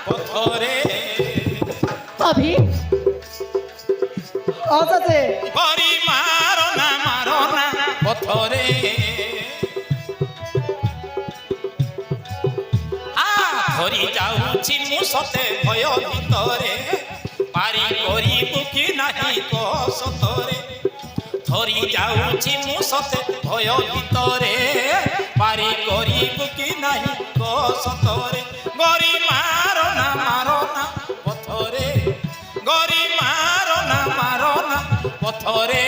পথরে ভাবি আচ্ছা গরি মারো না পথরে ধরি যাଉଛି ମୁଁ ସତେ ଭୟ ଭିତରେ ପାରି କରିବୁ କି ନାହିଁ କହ ସତରେ ଧରି ଯାଉଛି ମୁଁ ସତେ ଭୟ ଭିତରେ ପାରି କରିବୁ କି ନାହିଁ କହ ସତରେ ଗରି ମାର ନା ପଥରେ ଗରି ମାର ନା ପଥରେ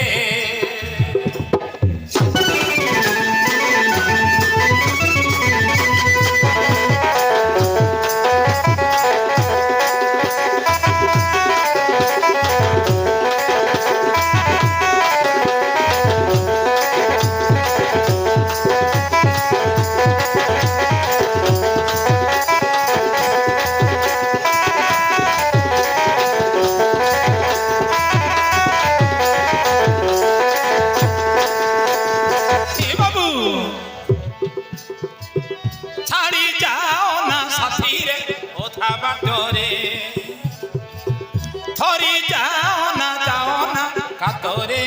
ধরি যাও না কাতরে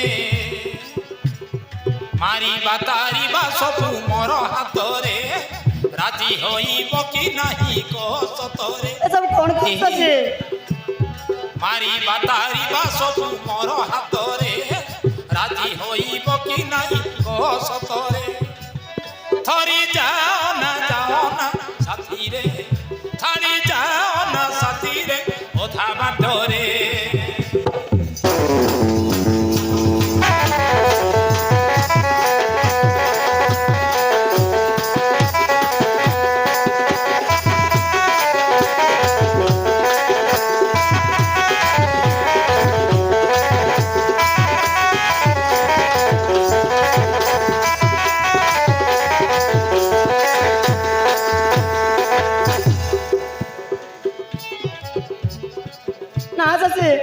মারিবা তারিবা সবু মোর হাতরে রাজি হইব কি নাহি কহ সতরে এসব কোন কথা আছে মারিবা তারিবা সবু মোর হাতরে রাজি হইব কি নাহি কহ সতরে ধরি যাও না সাথীরে ছাড়ি যাও না সাথীরে ওঠা বাটরে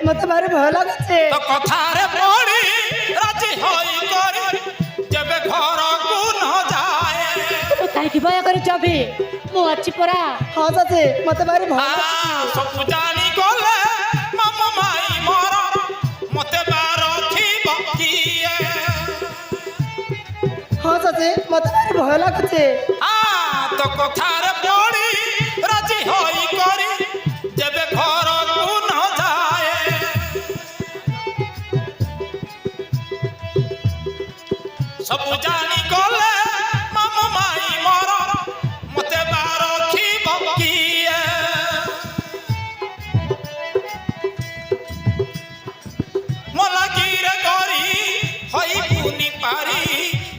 মতে ভারি ভয় লাগছে তো কথারে পড়ি রাজি হই করে যেবে ঘরকু ন যায় কাইকি ভয় করে যাবে মু আছি পরা হ্যাঁ আছে মতে ভারি ভয় সব জানি গলে মামা মাই মর মতে বার থিব কিয়ে হ্যাঁ আছে মতে ভারি ভয় লাগছে তো কথারে পড়ি রাজি হই করে যেবে ঘরকু ন যায় সব জানি গলে মামা মাই মর মতে বার থিব কিয়ে মলা গিরে গরি হই পুনি পারি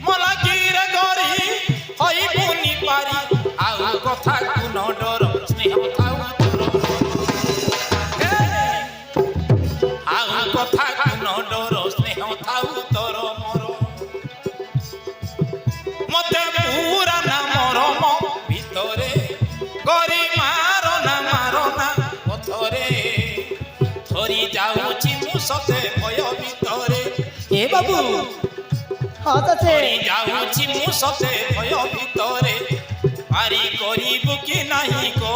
মলা গিরে গরি হই পুনি পারি আউ কথা কোন ডর স্নেহ থাউ তোর আউ কথা কোন ডর স্নেহ থাউ তোর মর মতে পুরা না মরম ভিতরে গরি মার না পথরে ধরি যাଉଛି ମୁଁ ସତେ ଭୟ ଭିତରେ এ বাবু হ্যাঁ আছে ধরি যাଉଛି ମୁଁ ସତେ ভয় ভিতরে পারি করিব কি নাহি কো